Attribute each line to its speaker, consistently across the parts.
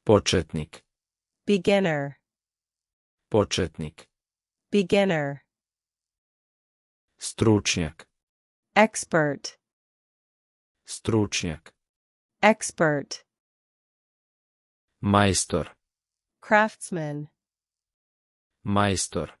Speaker 1: Početnik.
Speaker 2: Beginner.
Speaker 1: Početnik.
Speaker 2: Beginner.
Speaker 1: Stručnjak.
Speaker 2: Expert.
Speaker 1: Stručnjak.
Speaker 2: Expert.
Speaker 1: Majstor.
Speaker 2: Craftsman.
Speaker 1: Majstor.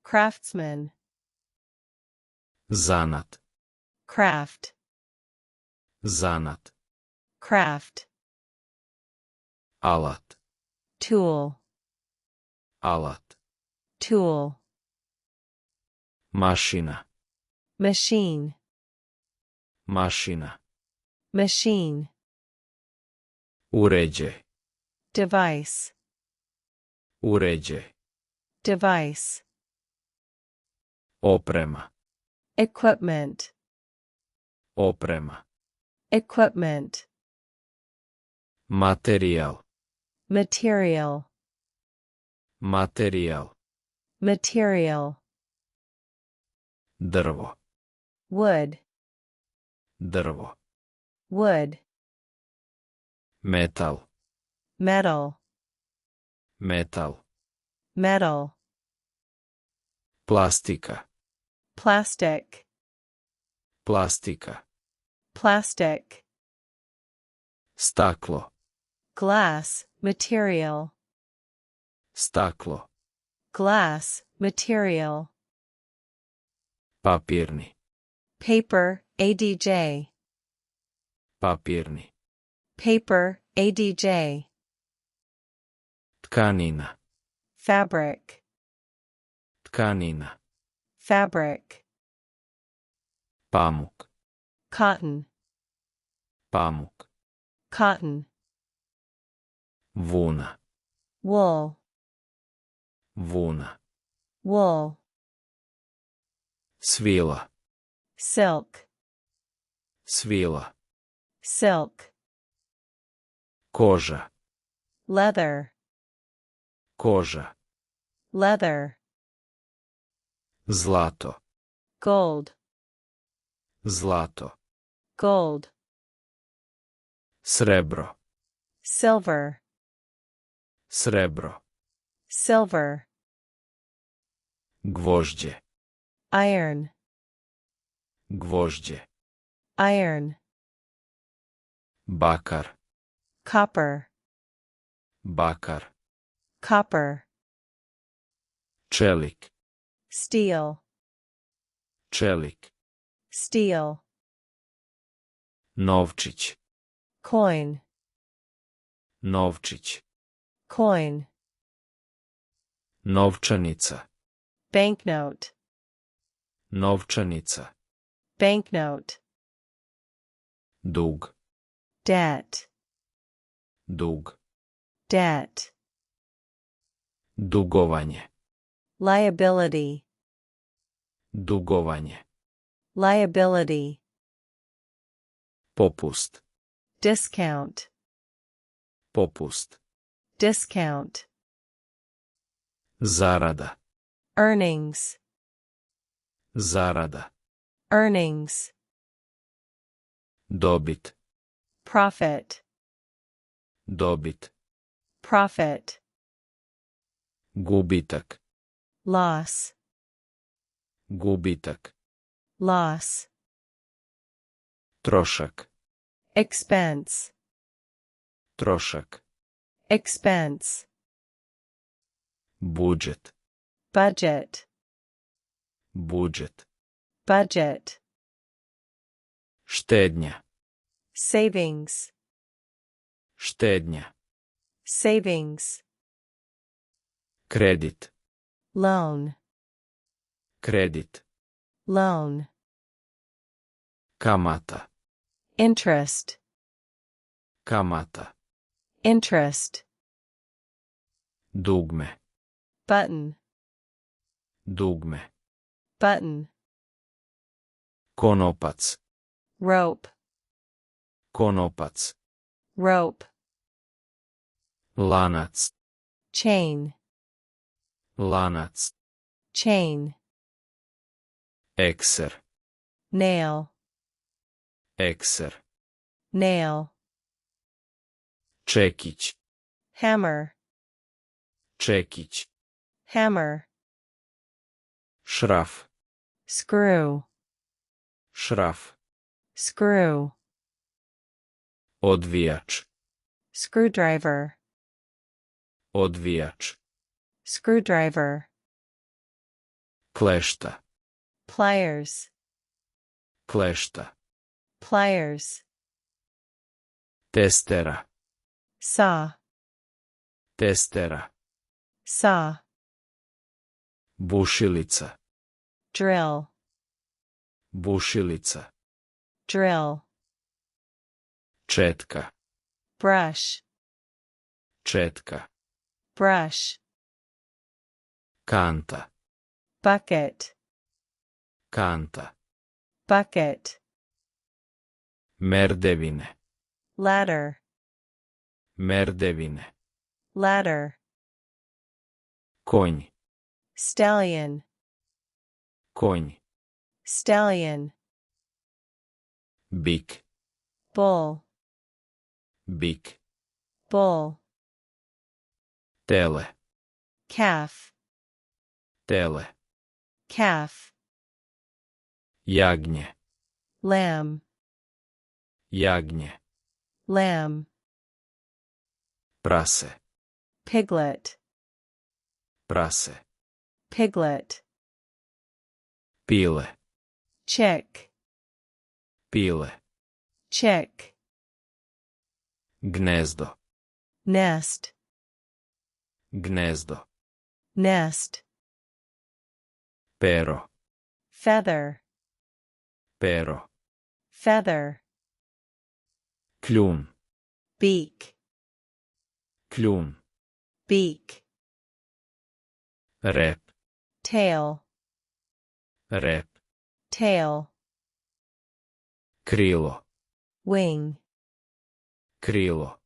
Speaker 2: Craftsman.
Speaker 1: Zanat.
Speaker 2: Craft.
Speaker 1: Zanat.
Speaker 2: Craft.
Speaker 1: Alat.
Speaker 2: Tool.
Speaker 1: Alat.
Speaker 2: Tool.
Speaker 1: Mašina.
Speaker 2: Machine.
Speaker 1: Mašina.
Speaker 2: Machine.
Speaker 1: Uređaj.
Speaker 2: Device.
Speaker 1: Uređaj.
Speaker 2: Device.
Speaker 1: Oprema.
Speaker 2: Equipment.
Speaker 1: Oprema.
Speaker 2: Equipment.
Speaker 1: Materijal.
Speaker 2: Material.
Speaker 1: Materijal.
Speaker 2: Material.
Speaker 1: Drvo.
Speaker 2: Wood.
Speaker 1: Drvo.
Speaker 2: Wood.
Speaker 1: Metal.
Speaker 2: Metal.
Speaker 1: Metal.
Speaker 2: Metal.
Speaker 1: Plastika.
Speaker 2: Plastic.
Speaker 1: Plastika.
Speaker 2: Plastic.
Speaker 1: Staklo.
Speaker 2: Glass. Material.
Speaker 1: Staklo.
Speaker 2: Glass. Material.
Speaker 1: Papirni.
Speaker 2: Paper. Adj.
Speaker 1: Papirni.
Speaker 2: Paper. Adj.
Speaker 1: Tkanina.
Speaker 2: Fabric.
Speaker 1: Tkanina.
Speaker 2: Fabric.
Speaker 1: Pamuk.
Speaker 2: Cotton.
Speaker 1: Pamuk.
Speaker 2: Cotton.
Speaker 1: Vuna.
Speaker 2: Wool.
Speaker 1: Vuna.
Speaker 2: Wool.
Speaker 1: Svila.
Speaker 2: Silk.
Speaker 1: Svila.
Speaker 2: Silk.
Speaker 1: Koža.
Speaker 2: Leather.
Speaker 1: Koža.
Speaker 2: Leather.
Speaker 1: Zlato.
Speaker 2: Gold.
Speaker 1: Zlato.
Speaker 2: Gold.
Speaker 1: Srebro.
Speaker 2: Silver.
Speaker 1: Srebro.
Speaker 2: Silver.
Speaker 1: Gvožđe.
Speaker 2: Iron.
Speaker 1: Gvožđe.
Speaker 2: Iron.
Speaker 1: Bakar.
Speaker 2: Copper.
Speaker 1: Bakar.
Speaker 2: Copper.
Speaker 1: Čelik.
Speaker 2: Steel.
Speaker 1: Čelik.
Speaker 2: Steel.
Speaker 1: Novčić.
Speaker 2: Coin.
Speaker 1: Novčić.
Speaker 2: Coin.
Speaker 1: Novčanica.
Speaker 2: Banknote.
Speaker 1: Novčanica.
Speaker 2: Banknote.
Speaker 1: Dug.
Speaker 2: Debt.
Speaker 1: Dug.
Speaker 2: Debt.
Speaker 1: Dugovanje.
Speaker 2: Liability.
Speaker 1: Dugovanje.
Speaker 2: Liability.
Speaker 1: Popust.
Speaker 2: Discount.
Speaker 1: Popust.
Speaker 2: Discount.
Speaker 1: Zarada.
Speaker 2: Earnings.
Speaker 1: Zarada.
Speaker 2: Earnings.
Speaker 1: Dobit.
Speaker 2: Profit.
Speaker 1: Dobit.
Speaker 2: Profit.
Speaker 1: Gubitak.
Speaker 2: Loss.
Speaker 1: Gubitak.
Speaker 2: Loss.
Speaker 1: Trošak.
Speaker 2: Expense.
Speaker 1: Trošak.
Speaker 2: Expense.
Speaker 1: Budžet.
Speaker 2: Budget.
Speaker 1: Budžet.
Speaker 2: Budget.
Speaker 1: Štednja.
Speaker 2: Savings.
Speaker 1: Štednja.
Speaker 2: Savings.
Speaker 1: Kredit.
Speaker 2: Loan.
Speaker 1: Kredit.
Speaker 2: Loan.
Speaker 1: Kamata.
Speaker 2: Interest.
Speaker 1: Kamata.
Speaker 2: Interest.
Speaker 1: Dugme.
Speaker 2: Button.
Speaker 1: Dugme.
Speaker 2: Button.
Speaker 1: Konopac.
Speaker 2: Rope.
Speaker 1: Konopac.
Speaker 2: Rope.
Speaker 1: Lanac.
Speaker 2: Chain.
Speaker 1: Lanac.
Speaker 2: Chain.
Speaker 1: Ekser.
Speaker 2: Nail.
Speaker 1: Ekser.
Speaker 2: Nail.
Speaker 1: Čekić.
Speaker 2: Hammer.
Speaker 1: Čekić.
Speaker 2: Hammer.
Speaker 1: Šraf.
Speaker 2: Screw.
Speaker 1: Šraf.
Speaker 2: Screw.
Speaker 1: Odvijač.
Speaker 2: Screwdriver.
Speaker 1: Odvijač.
Speaker 2: Screwdriver.
Speaker 1: Klešta.
Speaker 2: Pliers.
Speaker 1: Klešta.
Speaker 2: Pliers.
Speaker 1: Testera.
Speaker 2: Saw.
Speaker 1: Testera.
Speaker 2: Saw.
Speaker 1: Bušilica.
Speaker 2: Drill.
Speaker 1: Bušilica.
Speaker 2: Drill.
Speaker 1: Četka.
Speaker 2: Brush.
Speaker 1: Četka.
Speaker 2: Brush.
Speaker 1: Kanta.
Speaker 2: Bucket.
Speaker 1: Kanta.
Speaker 2: Bucket.
Speaker 1: Merdevine.
Speaker 2: Ladder.
Speaker 1: Merdevine.
Speaker 2: Ladder.
Speaker 1: Konj.
Speaker 2: Stallion.
Speaker 1: Konj.
Speaker 2: Stallion.
Speaker 1: Bik.
Speaker 2: Bull.
Speaker 1: Bik.
Speaker 2: Bull.
Speaker 1: Tele.
Speaker 2: Calf.
Speaker 1: Tele.
Speaker 2: Calf.
Speaker 1: Jagnje.
Speaker 2: Lamb.
Speaker 1: Jagnje.
Speaker 2: Lamb.
Speaker 1: Prase.
Speaker 2: Piglet.
Speaker 1: Prase.
Speaker 2: Piglet.
Speaker 1: Pile.
Speaker 2: Chick.
Speaker 1: Pile.
Speaker 2: Chick.
Speaker 1: Gnezdo.
Speaker 2: Nest.
Speaker 1: Gnezdo.
Speaker 2: Nest.
Speaker 1: Pero.
Speaker 2: Feather.
Speaker 1: Pero.
Speaker 2: Feather.
Speaker 1: Kljun.
Speaker 2: Beak.
Speaker 1: Kljun.
Speaker 2: Beak.
Speaker 1: Rep.
Speaker 2: Tail.
Speaker 1: Rep.
Speaker 2: Tail.
Speaker 1: Krilo.
Speaker 2: Wing.
Speaker 1: Krilo.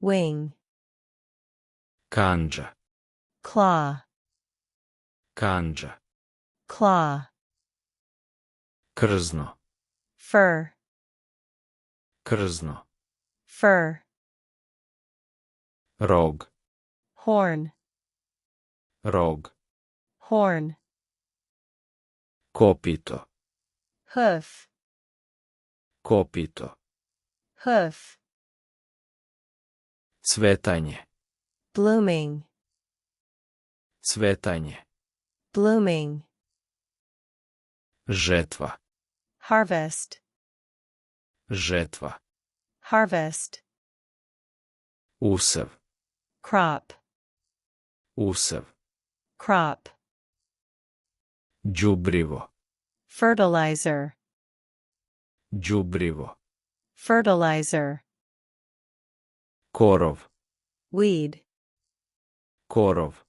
Speaker 2: Wing.
Speaker 1: Kandža.
Speaker 2: Claw.
Speaker 1: Kandža.
Speaker 2: Claw.
Speaker 1: Krzno.
Speaker 2: Fur.
Speaker 1: Krzno.
Speaker 2: Fur.
Speaker 1: Rog.
Speaker 2: Horn.
Speaker 1: Rog.
Speaker 2: Horn.
Speaker 1: Kopito.
Speaker 2: Hoof.
Speaker 1: Kopito.
Speaker 2: Hoof.
Speaker 1: Cvetanje.
Speaker 2: Blooming.
Speaker 1: Cvetanje.
Speaker 2: Blooming.
Speaker 1: Žetva.
Speaker 2: Harvest.
Speaker 1: Žetva.
Speaker 2: Harvest.
Speaker 1: Usev.
Speaker 2: Crop.
Speaker 1: Usev.
Speaker 2: Crop.
Speaker 1: Đubrivo.
Speaker 2: Fertilizer.
Speaker 1: Đubrivo.
Speaker 2: Fertilizer.
Speaker 1: Korov.
Speaker 2: Weed.
Speaker 1: Korov.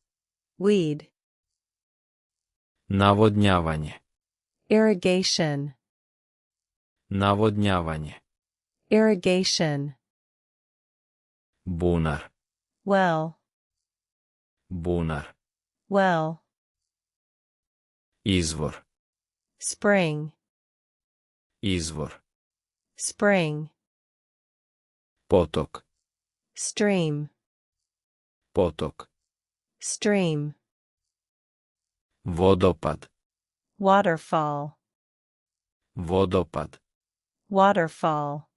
Speaker 2: Weed.
Speaker 1: Navodnjavanje.
Speaker 2: Irrigation.
Speaker 1: Navodnjavanje.
Speaker 2: Irrigation.
Speaker 1: Bunar.
Speaker 2: Well.
Speaker 1: Bunar.
Speaker 2: Well.
Speaker 1: Izvor.
Speaker 2: Spring.
Speaker 1: Izvor.
Speaker 2: Spring.
Speaker 1: Potok.
Speaker 2: Stream.
Speaker 1: Potok.
Speaker 2: Stream.
Speaker 1: Vodopad.
Speaker 2: Waterfall.
Speaker 1: Vodopad.
Speaker 2: Waterfall.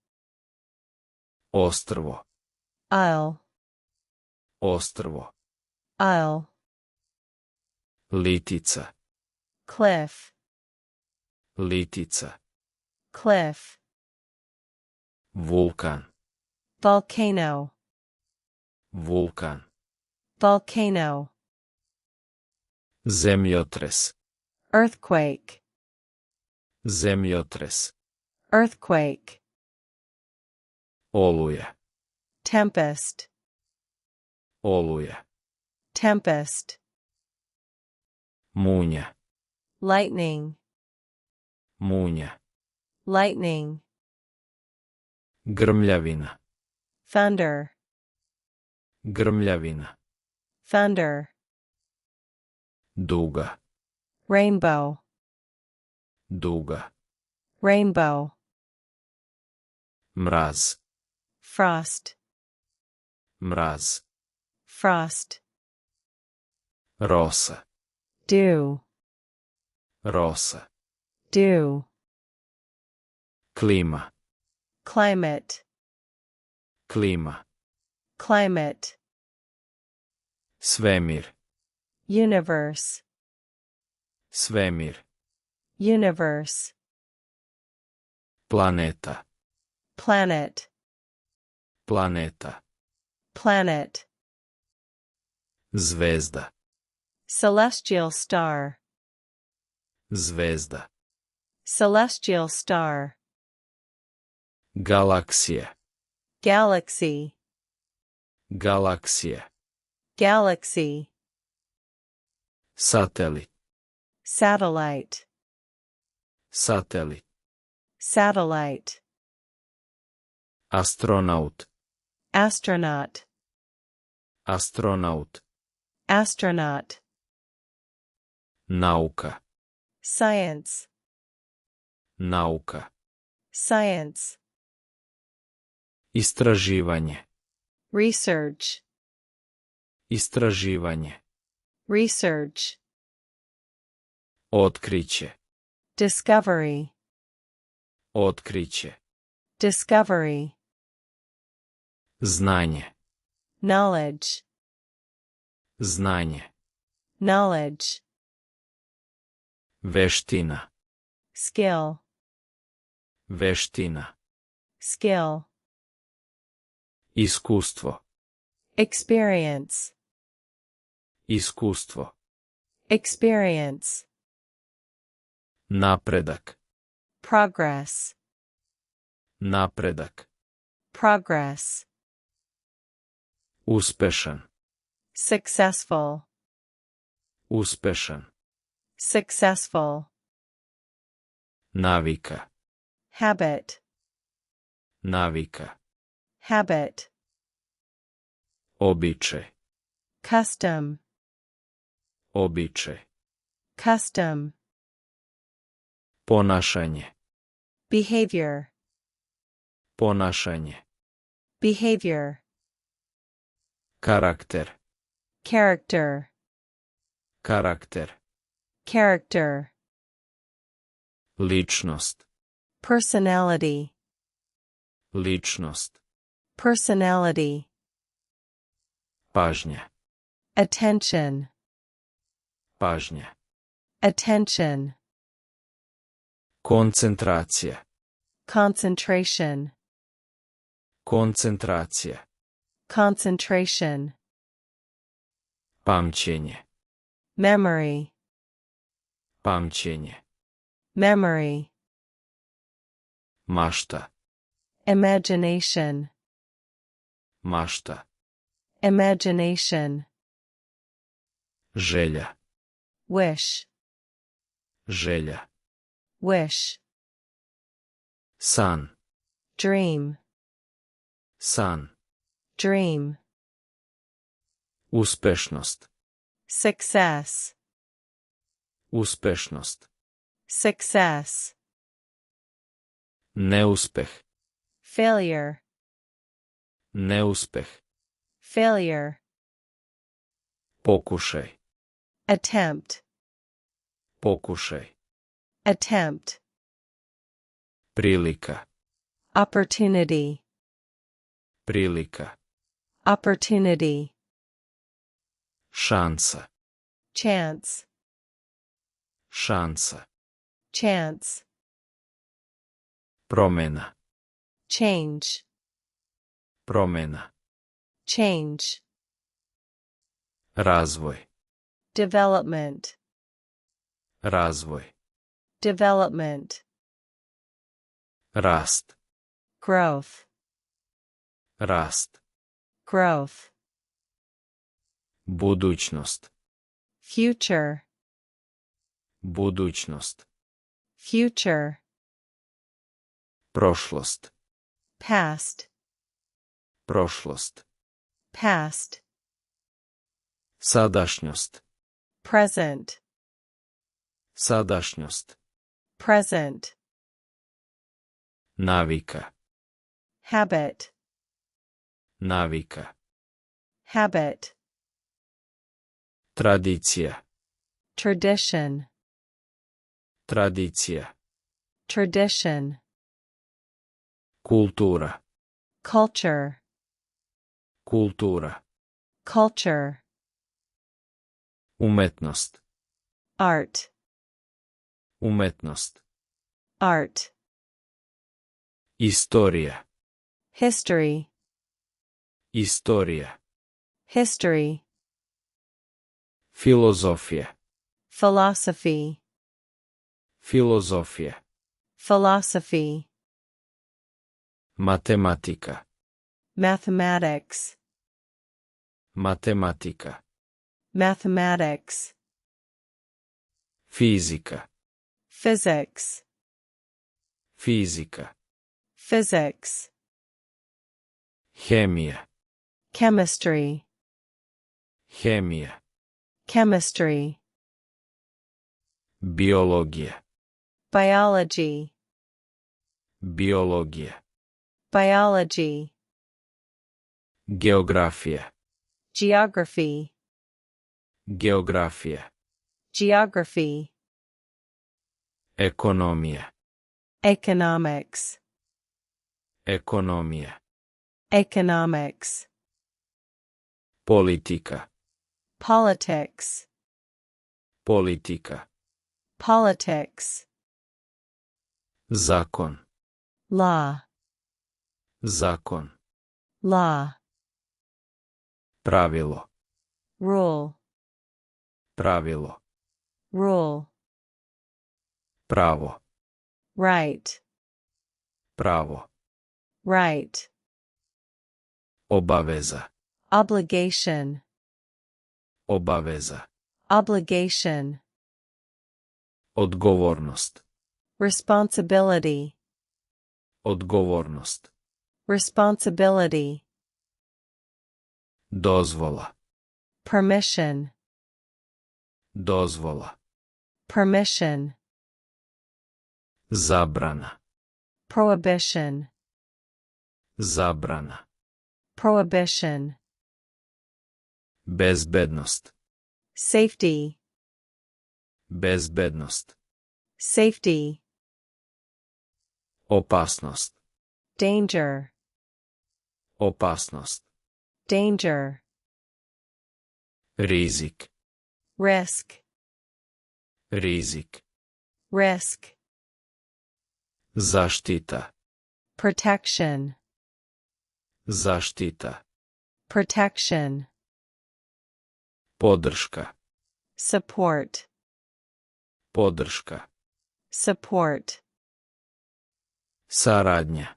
Speaker 1: Ostrvo.
Speaker 2: Isle.
Speaker 1: Ostrvo.
Speaker 2: Isle.
Speaker 1: Litica.
Speaker 2: Cliff.
Speaker 1: Litica.
Speaker 2: Cliff.
Speaker 1: Vulkan.
Speaker 2: Volcano.
Speaker 1: Vulkan.
Speaker 2: Volcano.
Speaker 1: Zemljotres.
Speaker 2: Earthquake.
Speaker 1: Zemljotres.
Speaker 2: Earthquake.
Speaker 1: Oluja.
Speaker 2: Tempest.
Speaker 1: Oluja.
Speaker 2: Tempest.
Speaker 1: Munja.
Speaker 2: Lightning.
Speaker 1: Munja.
Speaker 2: Lightning.
Speaker 1: Grmljavina.
Speaker 2: Thunder.
Speaker 1: Grmljavina.
Speaker 2: Thunder.
Speaker 1: Duga.
Speaker 2: Rainbow.
Speaker 1: Duga.
Speaker 2: Rainbow.
Speaker 1: Mraz.
Speaker 2: Frost.
Speaker 1: Mraz.
Speaker 2: Frost.
Speaker 1: Rosa.
Speaker 2: Dew.
Speaker 1: Rosa.
Speaker 2: Dew.
Speaker 1: Klima.
Speaker 2: Climate.
Speaker 1: Klima.
Speaker 2: Climate.
Speaker 1: Svemir.
Speaker 2: Universe.
Speaker 1: Svemir.
Speaker 2: Universe.
Speaker 1: Planeta.
Speaker 2: Planet.
Speaker 1: Planeta.
Speaker 2: Planet.
Speaker 1: Zvezda.
Speaker 2: Celestial star.
Speaker 1: Zvezda.
Speaker 2: Celestial star.
Speaker 1: Galaksija.
Speaker 2: Galaxy.
Speaker 1: Galaksija.
Speaker 2: Galaxy.
Speaker 1: Satelit.
Speaker 2: Satellite.
Speaker 1: Satelit.
Speaker 2: Satellite.
Speaker 1: Astronaut.
Speaker 2: Astronaut.
Speaker 1: Astronaut.
Speaker 2: Astronaut.
Speaker 1: Nauka.
Speaker 2: Science.
Speaker 1: Nauka.
Speaker 2: Science.
Speaker 1: Istraživanje.
Speaker 2: Research.
Speaker 1: Istraživanje.
Speaker 2: Research.
Speaker 1: Otkriće.
Speaker 2: Discovery.
Speaker 1: Otkriće.
Speaker 2: Discovery.
Speaker 1: Znanje.
Speaker 2: Knowledge.
Speaker 1: Znanje.
Speaker 2: Knowledge.
Speaker 1: Veština.
Speaker 2: Skill.
Speaker 1: Veština.
Speaker 2: Skill.
Speaker 1: Iskustvo.
Speaker 2: Experience.
Speaker 1: Iskustvo.
Speaker 2: Experience.
Speaker 1: Napredak.
Speaker 2: Progress.
Speaker 1: Napredak.
Speaker 2: Progress.
Speaker 1: Uspešan.
Speaker 2: Successful.
Speaker 1: Uspešan.
Speaker 2: Successful.
Speaker 1: Navika.
Speaker 2: Habit.
Speaker 1: Navika.
Speaker 2: Habit.
Speaker 1: Običaj.
Speaker 2: Custom.
Speaker 1: Običaj.
Speaker 2: Custom.
Speaker 1: Ponašanje.
Speaker 2: Behavior.
Speaker 1: Ponašanje.
Speaker 2: Behavior.
Speaker 1: Karakter.
Speaker 2: Character.
Speaker 1: Karakter.
Speaker 2: Character.
Speaker 1: Ličnost.
Speaker 2: Personality.
Speaker 1: Ličnost.
Speaker 2: Personality.
Speaker 1: Pažnja.
Speaker 2: Attention.
Speaker 1: Pažnja.
Speaker 2: Attention.
Speaker 1: Koncentracija.
Speaker 2: Concentration.
Speaker 1: Koncentracija.
Speaker 2: Concentration.
Speaker 1: Pamćenje.
Speaker 2: Memory.
Speaker 1: Pamćenje.
Speaker 2: Memory.
Speaker 1: Mašta.
Speaker 2: Imagination.
Speaker 1: Mašta.
Speaker 2: Imagination.
Speaker 1: Želja.
Speaker 2: Wish.
Speaker 1: Želja.
Speaker 2: Wish.
Speaker 1: San.
Speaker 2: Dream.
Speaker 1: San.
Speaker 2: Dream.
Speaker 1: Uspešnost.
Speaker 2: Success.
Speaker 1: Uspešnost.
Speaker 2: Success.
Speaker 1: Neuspeh.
Speaker 2: Failure.
Speaker 1: Neuspeh.
Speaker 2: Failure.
Speaker 1: Pokušaj.
Speaker 2: Attempt.
Speaker 1: Pokušaj.
Speaker 2: Attempt.
Speaker 1: Prilika.
Speaker 2: Opportunity.
Speaker 1: Prilika.
Speaker 2: Opportunity.
Speaker 1: Šansa.
Speaker 2: Chance.
Speaker 1: Šansa.
Speaker 2: Chance.
Speaker 1: Promjena.
Speaker 2: Change.
Speaker 1: Promjena.
Speaker 2: Change.
Speaker 1: Razvoj.
Speaker 2: Development.
Speaker 1: Razvoj.
Speaker 2: Development.
Speaker 1: Rast.
Speaker 2: Growth.
Speaker 1: Rast.
Speaker 2: Growth.
Speaker 1: Budućnost.
Speaker 2: Future.
Speaker 1: Budućnost.
Speaker 2: Future.
Speaker 1: Prošlost.
Speaker 2: Past.
Speaker 1: Prošlost.
Speaker 2: Past.
Speaker 1: Sadašnjost.
Speaker 2: Present.
Speaker 1: Sadašnjost.
Speaker 2: Present.
Speaker 1: Navika.
Speaker 2: Habit.
Speaker 1: Navika.
Speaker 2: Habit.
Speaker 1: Tradicija.
Speaker 2: Tradition.
Speaker 1: Tradicija.
Speaker 2: Tradition.
Speaker 1: Kultura.
Speaker 2: Culture.
Speaker 1: Kultura.
Speaker 2: Culture.
Speaker 1: Umetnost.
Speaker 2: Art.
Speaker 1: Umetnost.
Speaker 2: Art.
Speaker 1: Istorija.
Speaker 2: History.
Speaker 1: Istorija.
Speaker 2: History.
Speaker 1: Filozofija.
Speaker 2: Philosophy.
Speaker 1: Filozofija.
Speaker 2: Philosophy.
Speaker 1: Matematika.
Speaker 2: Mathematics.
Speaker 1: Matematika.
Speaker 2: Mathematics.
Speaker 1: Fizika.
Speaker 2: Physics.
Speaker 1: Fizika.
Speaker 2: Physics.
Speaker 1: Hemija.
Speaker 2: Chemistry.
Speaker 1: Hemija.
Speaker 2: Chemistry.
Speaker 1: Biologija.
Speaker 2: Biology.
Speaker 1: Biologija.
Speaker 2: Biology.
Speaker 1: Geografija.
Speaker 2: Geography.
Speaker 1: Geografija.
Speaker 2: Geography.
Speaker 1: Ekonomija.
Speaker 2: Economics.
Speaker 1: Ekonomija.
Speaker 2: Economics.
Speaker 1: Politika.
Speaker 2: Politics.
Speaker 1: Politika.
Speaker 2: Politics.
Speaker 1: Zakon.
Speaker 2: Law.
Speaker 1: Zakon.
Speaker 2: Law.
Speaker 1: Pravilo.
Speaker 2: Rule.
Speaker 1: Pravilo.
Speaker 2: Rule.
Speaker 1: Pravo.
Speaker 2: Right.
Speaker 1: Pravo.
Speaker 2: Right.
Speaker 1: Obaveza.
Speaker 2: Obligation.
Speaker 1: Obaveza.
Speaker 2: Obligation.
Speaker 1: Odgovornost.
Speaker 2: Responsibility.
Speaker 1: Odgovornost.
Speaker 2: Responsibility.
Speaker 1: Dozvola.
Speaker 2: Permission.
Speaker 1: Dozvola.
Speaker 2: Permission.
Speaker 1: Zabrana.
Speaker 2: Prohibition.
Speaker 1: Zabrana.
Speaker 2: Prohibition.
Speaker 1: Bezbednost.
Speaker 2: Safety.
Speaker 1: Bezbednost.
Speaker 2: Safety.
Speaker 1: Opasnost.
Speaker 2: Danger.
Speaker 1: Opasnost.
Speaker 2: Danger.
Speaker 1: Rizik.
Speaker 2: Risk.
Speaker 1: Rizik.
Speaker 2: Risk.
Speaker 1: Zaštita.
Speaker 2: Protection.
Speaker 1: Zaštita.
Speaker 2: Protection.
Speaker 1: Podrška.
Speaker 2: Support.
Speaker 1: Podrška.
Speaker 2: Support.
Speaker 1: Saradnja.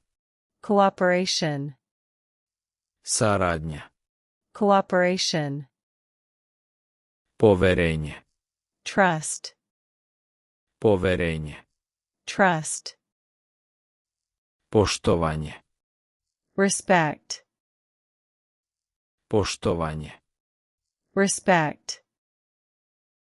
Speaker 2: Cooperation.
Speaker 1: Saradnja.
Speaker 2: Cooperation.
Speaker 1: Poverenje.
Speaker 2: Trust.
Speaker 1: Poverenje.
Speaker 2: Trust.
Speaker 1: Poštovanje.
Speaker 2: Respect.
Speaker 1: Poštovanje.
Speaker 2: Respect.